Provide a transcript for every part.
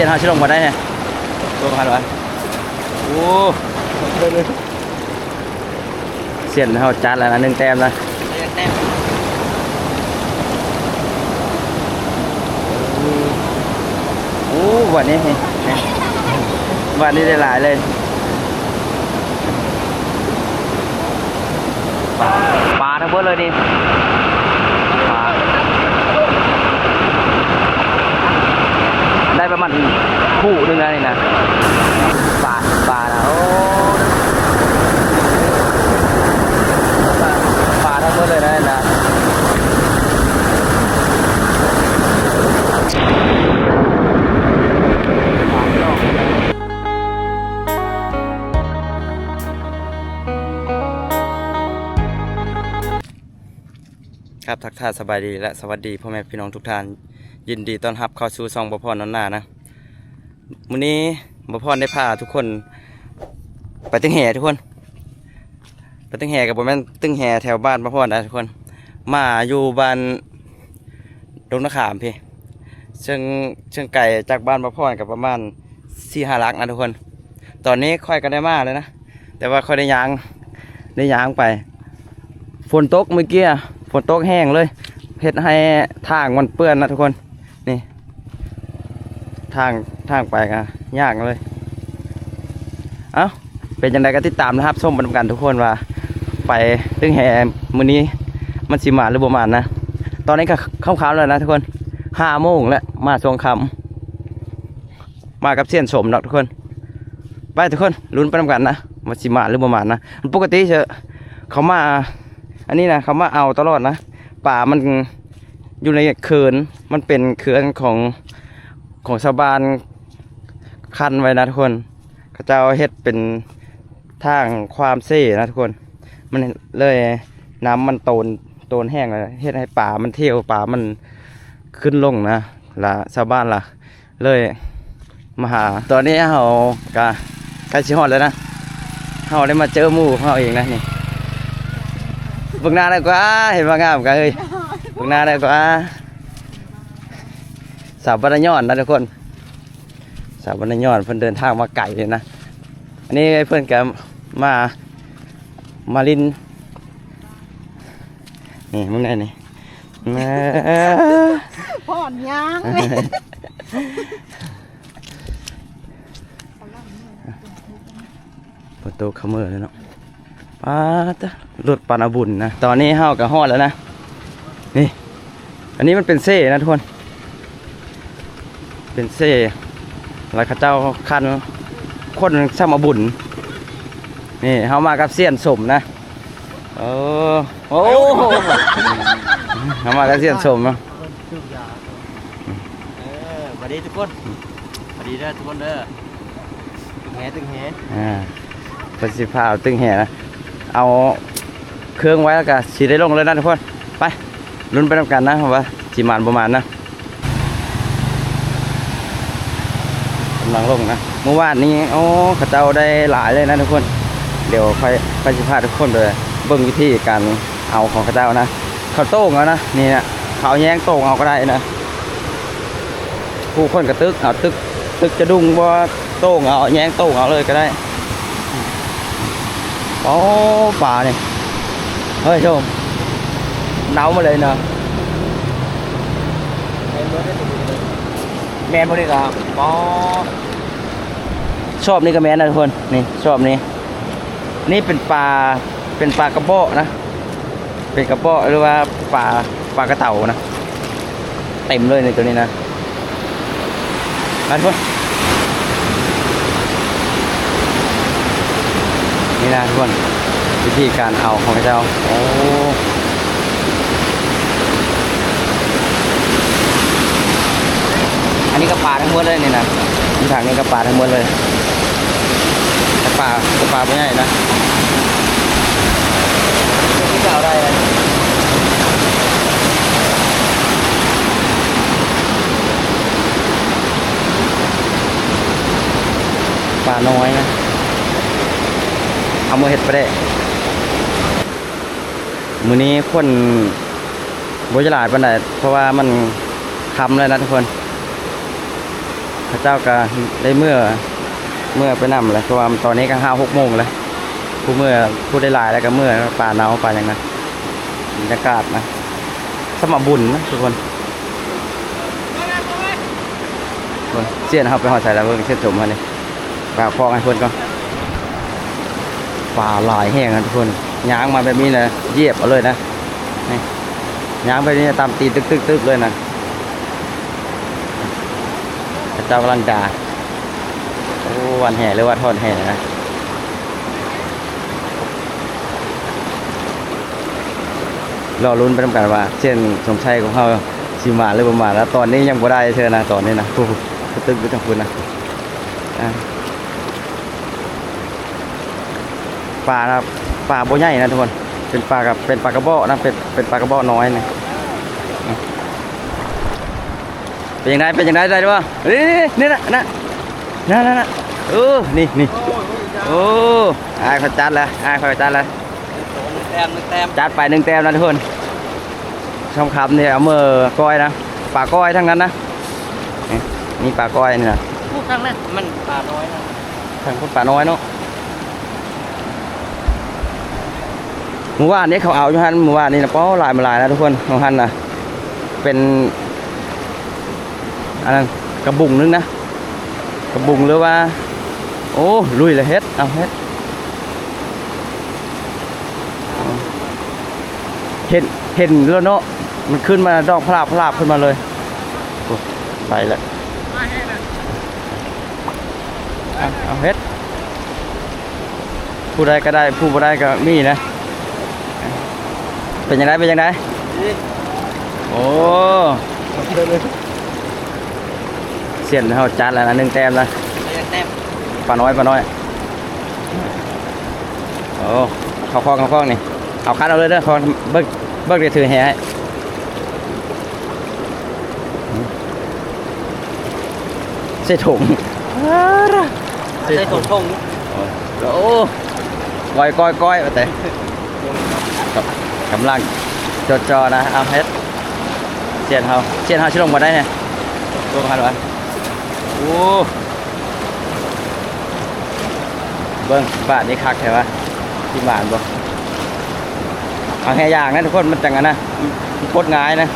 นเฮาชิลงมาได้เนี่ยตัวพันวะโอ้เสียนเฮาจัดแล้วนะ1 แต้มนะโอ้วันนี้วันนี้ได้หลายเลยปลาทั้งหมดเลยนี่ปลาได้ประมาณคู่นึงแล้วนี่นะปลานะโอ้ปลาทั้งหมดเลยนะครับทักทายสบายดีและสวัสดีพ่อแม่พี่น้องทุกท่านยินดีต้อนรับเข้าสู่ช่องบ่พรนอนหน้านะมื้อนี้บ่พรได้พาทุกคนไปตึงแห่ทุกคนไปตึงแห่กับบ่แม่นตึงแห่แถวบ้านบ่พรนะทุกคนมาอยู่บ้านดงนาขามพี่เชิงไก่จากบ้านบ่พรกับประมาณ 4-5 ลักนะทุกคนตอนนี้ค่อยกันได้มาเลยนะแต่ว่าค่อยได้ยางไปฝนตกเมื่อกี้ฝนตกแห้งเลยเฮ็ดให้ทางมันเปื้อนนะทุกคนนี่ทางไปกันยากเลยเอ้าเป็นยังไงก็ติดตามนะครับส้มบรรยากาศทุกคนว่าไปตึงแห่มื้อนี้มันสิมาหรือบ่มานะตอนนี้ก็ค่ำๆแล้วนะทุกคน5 โมงแล้วมาช่วงค่ำมากับเสี้ยนสมเนาะทุกคนไปทุกคนลุ้นไปนำกันนะมันสิมาหรือบ่มานะปกติเชอะเขามาอันนี้นะเขามาเอาตลอดนะป่ามันอยู่ในเขื่อนมันเป็นเขื่อนของชาวบ้านคันไว้นะทุกคนเขาเจ้าเฮ็ดเป็นทางความเซ่นะทุกคนมันเลยน้ำมันโตนแห้งเลยเฮ็ดให้ป่ามันเที่ยวป่ามันขึ้นลงนะละชาวบ้านล่ะเลยมาหาตอนนี้เขาใกล้ชิฮอดแล้วนะเขาได้มาเจอหมู่เขาเองนะนี่เบิ่งหน้าได้กว่าเห็นว่างามกันเฮ้ยเบิ่งหน้าได้กว่าสาวบรรยอนนะทุกคนสาวบรรยอนเพิ่นเดินทางมาไกลเลยนะอันนี้เพื่อนแกมาลินนี่มึงไงนี่ผ่อนยางประตูขมือเลยเนาะป้าตะรถปานาบุญนะตอนนี้เฮากับฮอดแล้วนะนี่อันนี้มันเป็นเซ่นะทุกคนเป็นเซ่แล้วข้าเจ้าคันคนช่างมาบุญนี่เฮามากับเสี้ยนสมนะโอ้เฮามากับเสี้ยนสมเนาะสวัสดีทุกคนสวัสดีเด้อทุกคนเด้อตึงแหเป็นสิพาตึงแห่นะเอาเครื่องไว้แล้วก็สีได้ลงเลยนะทุกคนไปลุ้นไปทำกันนะว่าสีมานประมาณนะกำลังลงนะเมื่อวานนี้โอ้ข้าเจ้าได้หลายเลยนะทุกคนเดี๋ยวไปสิพาทุกคนเลยเบิ่งวิธีการเอาของข้าเจ้านะเขาโต้งเอานะนี่นะเขาแย้งโต้งเอาก็ได้นะผู้คนกระตึกเอาตึกจะดุ้งว่าโต้งเอาแย้งโต้งเอาเลยก็ได้โอ้ป่าเนี่ยเฮ้ยชมหนาวมาเลยเนาะแมนบ่ได้ครับอ๋อชอบนี่ก็แมนนะทุกคนนี่ชอบนี่เป็นปลากระเบาะนะเป็นกระเบาะหรือว่าปลากระเต่านะเต็มเลยในตัวนี้นะมาทุกคนนี่นะทุกคนวิธีการเอาของเจ้าโอ้อันนี้ก็ปลาทั้งหมดเลยนี่นะมีถังนี้ก็ปลาทั้งหมดเลยแต่ปลาไม่ใหญ่นะที่จะเอาได้เลยปลาน้อยนะเอามือเห็ดไปได้มื้อนี้คนบ่จะหลายปานใดเพราะว่ามันค่ำเลยนะทุกคน พระเจ้าก็ได้เมื่อไปนำเลยเพราะว่าตอนนี้ก็5-6 โมงแล้วผู้เมื่อผู้ได้หลายแล้วก็เมื่อป่าหนาวป่าอย่างนั้นบรรยากาศนะสมบุญนะทุกคนเสียนเขาไปหอดใส่แล้วเพิ่งเช็ดจมมาเนี่ยปลาคลองให้เพิ่นก่อนปลาหลายแห้งนะทุกคนย้างมาแบบนี้นะเหยียบเอาเลยนะนี่ย้างไปนี่ตามตีตึกเลยนะพระเจ้ากำลังด่าโอ้วันแห่หรือว่าทอดแห่นะรอลุ้นไปทำกันว่าเช่นสมชัยของเขาสิมาหรือประมาณแล้วตอนนี้ยังบ่ได้เชิญนะตอนนี้นะผู้ตึกอยู่ทั้งคุณนะปลาครับปลาโบใหญ่นะทุกคนเป็นปลากระบอกนะเป็นปลากระบอกน้อยนะเป็นยังไงได้ด้วยวะนี่นะนี่โอ้เขาจัดแล้วเขาจัดแล้ว1 แต้มจัดไป1 แต้มนะทุกคนช่องคำเนี่ยเอามือก้อยนะปลาก้อยทั้งนั้นนะนี่ปลาก้อยนี่นะพูดครั้งนั้นมันปลาน้อยนะ ทางคนปลาน้อยเนาะหมู่บ้านนี้เขาเอาอยู่ฮันหมู่บ้านนี้นะป้อลายมาลายนะทุกคนของฮันนะเป็นอันนั้นกระบุงนึงนะกระบุงหรือว่าโอ้ลุยเลยเฮ็ดเอาเฮ็ดเห็นแล้วเนาะมันขึ้นมาดอกพลาบขึ้นมาเลยไปแล้วเอาเฮ็ดผู้ใดก็ได้ผู้บ่ได้ก็มีนะเป็นยังไงโอ้เสียนเขาจัดแล้วนะ1 แต้มนะปลาน้อยโอ้เข้าคล้องนี่เอาคัดเอาเลยเด้อคอนเบิกเดี๋ยวถือแห่ใส่ถุงใส่ถุงทงโอ้ก้อยแต่กำลังจอนะเอาเฮ็ดเสียนเฮาชิลงมาได้เนี่ยตัวพันวะโอ้เบิ้งบาทนี้คักใช่ปะที่บาทบ่เอาแค่อย่างนะทุกคนมันจังกันนะมันโคตรง่ายนะ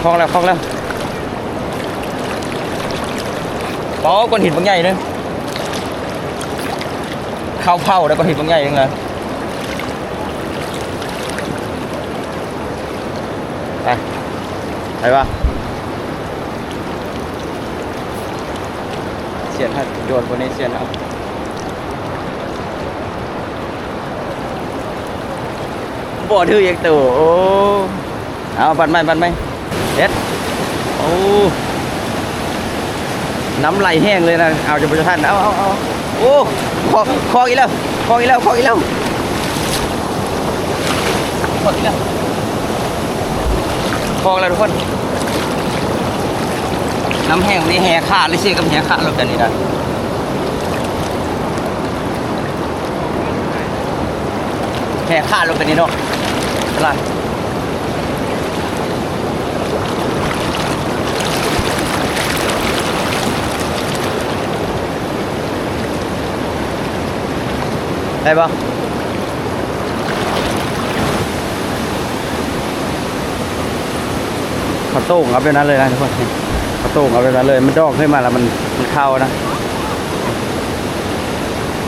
คล้องแล้วป๋อก้อนหินบางใหญ่นึงเข้าเผาแล้วก้อนหินบางใหญ่นึงเลยไปปะเสียนให้โยนคนนี้เสียนเอาบ่ถืออีกตัวโอ้เอาบัดไหมเด็ดโอ้น้ำไหลแห้งเลยนะเอาจะไปท่านเอาโอ้คออีกแล้วคออีกแล้วทุกคนน้ำแห้งนี่แห่ขาดเลยสิกับแห่ขาดเรากันนี่นะแห่ขาดเรากันนี่เนาะอะไรได้ปะข้าวต้มเอาไปนั้นเลยนะทุกคนข้าวต้มเอาไปนั้นเลยมันดอกขึ้นมาแล้วมันเข้านะ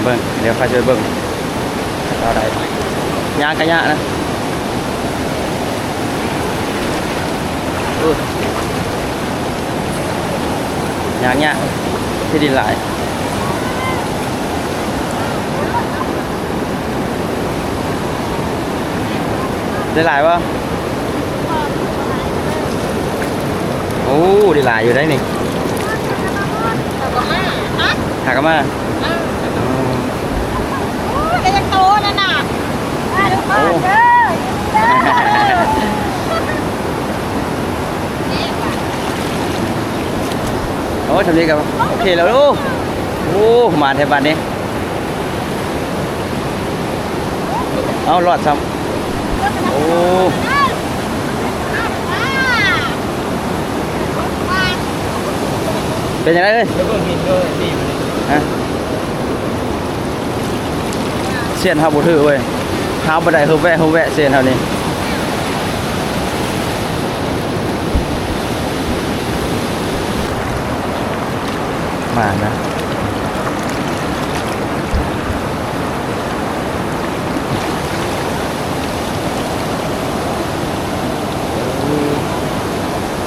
เบิ้งเดี๋ยวใครช่วยเบิ้งเอาได้ยางกระยะนะยางเนี้ยที่ดินหลายได้หลายวะโอ้ได้หลายอยู่ได้นี่หากมาโอ้ยยังโตนั่นน่ะทุกคนเด้อโอ้ทำดีกับโอเคแล้วลูกโอ้มาแถวบ้านนี้เอาหลอดซ้ำโอ้ เป็นยังไงเอ้ย แล้วก็หินก็ดีมัน ฮะเสียนเฮาบ่ถือเว้ยเฮาบ่ได้เฮาแวะเสียนเฮานี่มานะ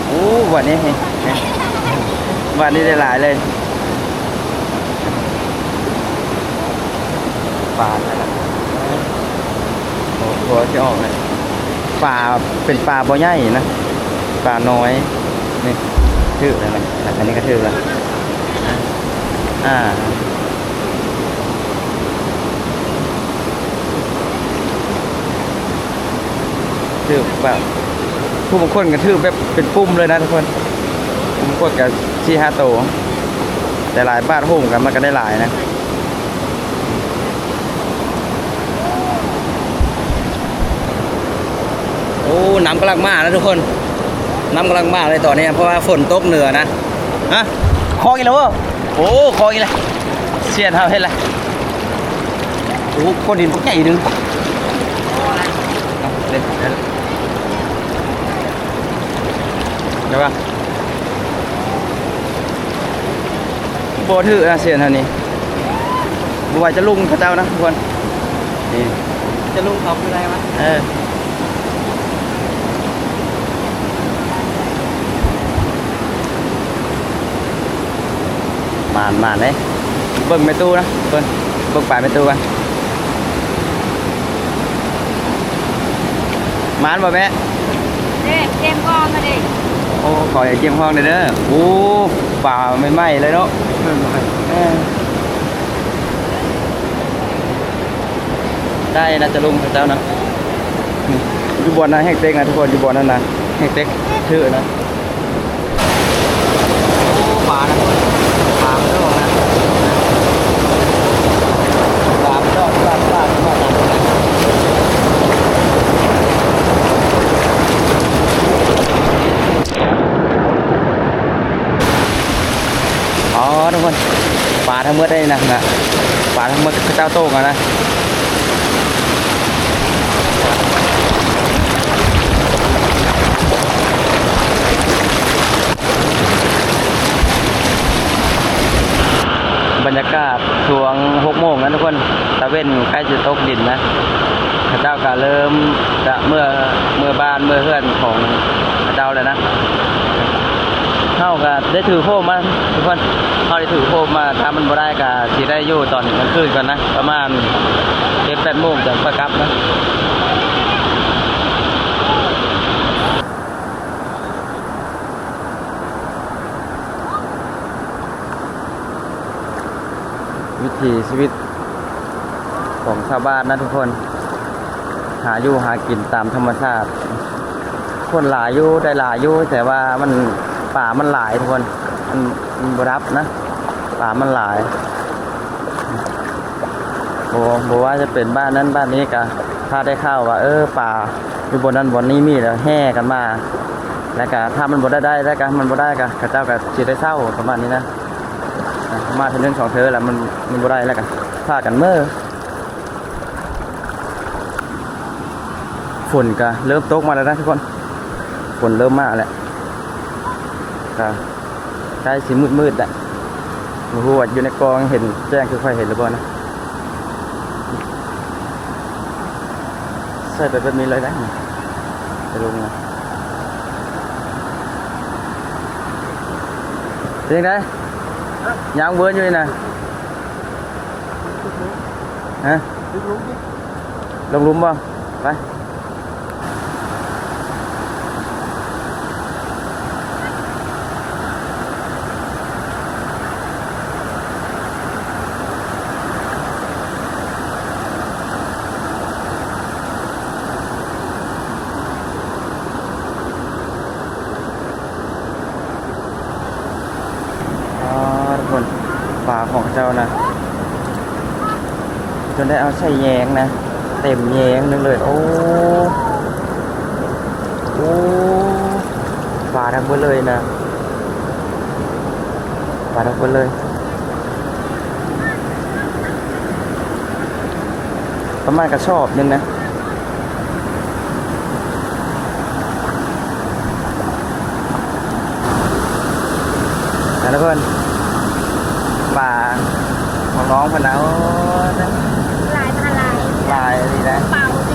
โอ้วันนี้วันนี้ได้หลายเลยปลาอะไรนะโอ้โหจะออกเลยปลาเป็นปลาบ่ใหญ่นะปลาน้อยนี่ถือแล้วนะอันนี้ก็ถือแล้วถือแบบผู้บางคนก็ถือแบบเป็นปุ่มเลยนะทุกคนผู้บางคนก็4-5 โตแต่หลายบาทโฮมกันมันก็ได้หลายนะโอ้น้ำกำลังมาแล้วทุกคนน้ำกำลังมาเลยตอนนี้เพราะว่าฝนตกเหนือนะฮะคออีกแล้วโอ้คออีกแล้วเสียนเท่าเห็นเลยโอ้ก้อนดินพวกใหญ่ดึงเด็ดเดี๋ยวป่ะโบถือนะเสียนเท่านี้บัวจะลุงเขาเจ้านะทุกคนนี่ จะลุงเขาคืออะไรวะ มานเลยเบิ่งไปตู้นะเบิ่งปลายไปตู้กันมานบ่แม่ เด็กเกมกองมาดิ โอ้ขออย่าเจียมห้องเลยเด้อโอ้ป่าไม่ไหม้เลยเนาะได้นะจะลุงเจ้านะอยู่บนนั้นแหกเต็กนะทุกคนอยู่บนนั้นนะแหกเต็กถือนะ ปลานะปลาไม่ต้องนะปลาไม่ต้องปลาไม่ต้องนะ อ๋อทุกคนป่าทั้งหมดได้นะป่าทั้งหมดเจ้าโต้งนะบรรยากาศช่วง6 โมงนะทุกคนตะเว้นใกล้จะตกดินนะพระเจ้าก็เริ่มจะเมื่อบ้านเมื่อเฮือนของพระเจ้าเลยนะเท่ากับได้ถือโคมมาทุกคนเขาได้ถือโคมมาถ้ามันบ่ได้ก็สิได้อยู่ตอนกลางคืนก่อนนะประมาณ7-8 โมงจะประกลับนะวิถีชีวิตของชาวบ้านนะทุกคนหาอยู่หากินตามธรรมชาติคนหลายอยู่ได้หลายอยู่แต่ว่ามันป่ามันหลายทุกคนมันบรับนะป่ามันหลายโบว่าจะเป็นบ้านนั้นบ้านนี้ก็ถ้าได้เข้าว่าป่าอยู่บนนั้นบนนี้มีแล้วแห่กันมาแล้วก็ถ้ามันบ่ได้แล้วก็มันบ่ได้ก็ข้าเจ้าก็สิได้เศร้าประมาณนี้นะมาถึงเรื่องของเธอแล้วมันบ่ได้แล้วก็พากันเมื่อฝนก็เริ่มตกมาแล้วนะทุกคนฝนเริ่มมาแล้วก็ใกล้สีมืดๆแหละหัวอยู่ในกองเห็นแจ้งคือไฟเห็นหรือเปล่านะใส่ไปแบบนี้เลยนะจะลงนะเป็นยังไงยางเบิร์นอยู่นี่นะฮะลงหลุมบ่ไปป่าของเจ้านะจนได้เอาใส่แยงนะเต็มแยงนึงเลยโอ้ป่าทั้งหมดเลยนะ าทุกคนเลยประมาณกระสอบหนึงนะทุกคนป่าของน้องพนาว ลายพันลาย ลายนี่นะ เป่าสิ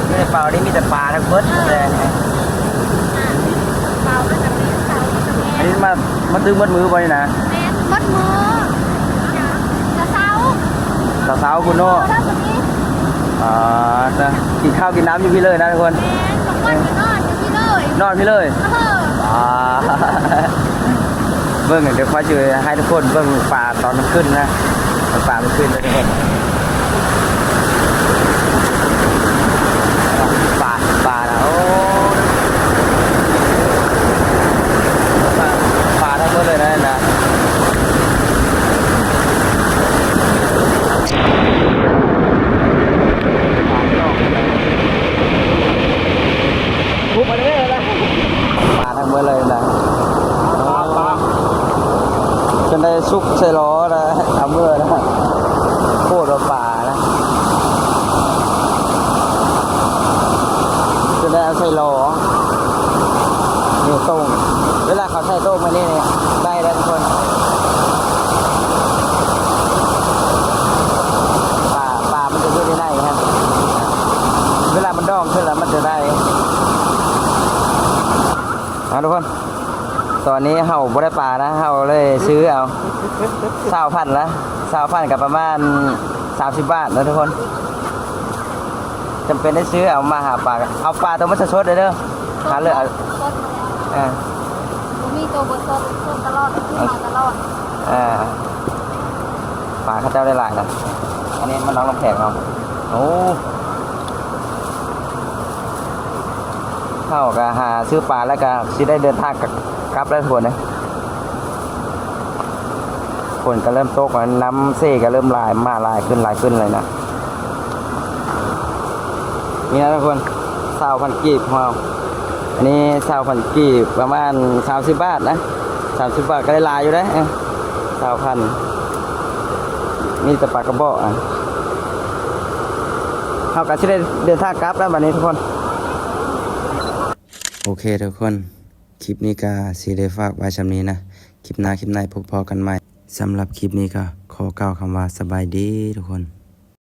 ไม่ได้เปล่านี่มีแต่ปลาทั้งเบิดเลย เป่าก็จะเป็นเป่าก็จะ อัน เป็น นี้มาตื้อมัดมือไปนะ แม่มัดมือจะเศร้า สาวๆคุณโน่ ถ้าคนนี้ จะกินข้าวกินน้ำอยู่พี่เลยนะทุกคน แม่สองวันจะนอนอยู่ที่เลย นอนพี่เลย เบิ้งเดี๋ยวฟ้าจะให้ทุกคนเบิ้งป่าตอนมันขึ้นนะป่ามันขึ้นเลยทุกคนป่านะโอ้ป่าทั้งหมดเลยนะทุบมาเลยนะป่าทั้งหมดเลยนะจนได้ซุกใส่ล้อนะทำเมื่อนะโคตรป่านะจนได้เอาใส่ล้อนี่ต้งเวลาเขาใส่โต้งมานี่ได้แล้วทุกคนป่ามันจะอยู่ในครับเวลามันดองขึ้นแล้วมันจะได้ทุกคนตอนนี้เห่าบ่ได้ปลานะเห่าเลยซื้อเอา20,000ละ20,000กับประมาณ30 บาทนะทุกคนจำเป็นได้ซื้อเอามาหาปลาเอาปลาตัวมันสดๆเลยเด้อหาเลยเอา สดมีตัวบนสดตลอดที่มาตลอด ปลาข้าเจ้าได้หลายนะอันนี้มันน้องลำแขกเนาะโอ้เท่ากับหาซื้อปลาแล้วก็สิได้เดินทางกลับแล้วทุกคนนะฝนก็เริ่มตกน้ำเซ่ก็เริ่มลายขึ้นเลยนะนี่นะทุกคน20,000 กีบของเราอันนี้20,000 กีบประมาณ30 บาทนะ30 บาทก็ได้ลายอยู่นะ20,000มีแต่ปลากระบอกเขาก็จะได้เดินทางกลับแล้ววันนี้ทุกคนโอเคทุกคนคลิปนี้ก็สีได้ฝากไว้ชำนี้นะคลิปหน้าพบพอกันใหม่สำหรับคลิปนี้ก็ขอกล่าวคำว่าสบายดีทุกคน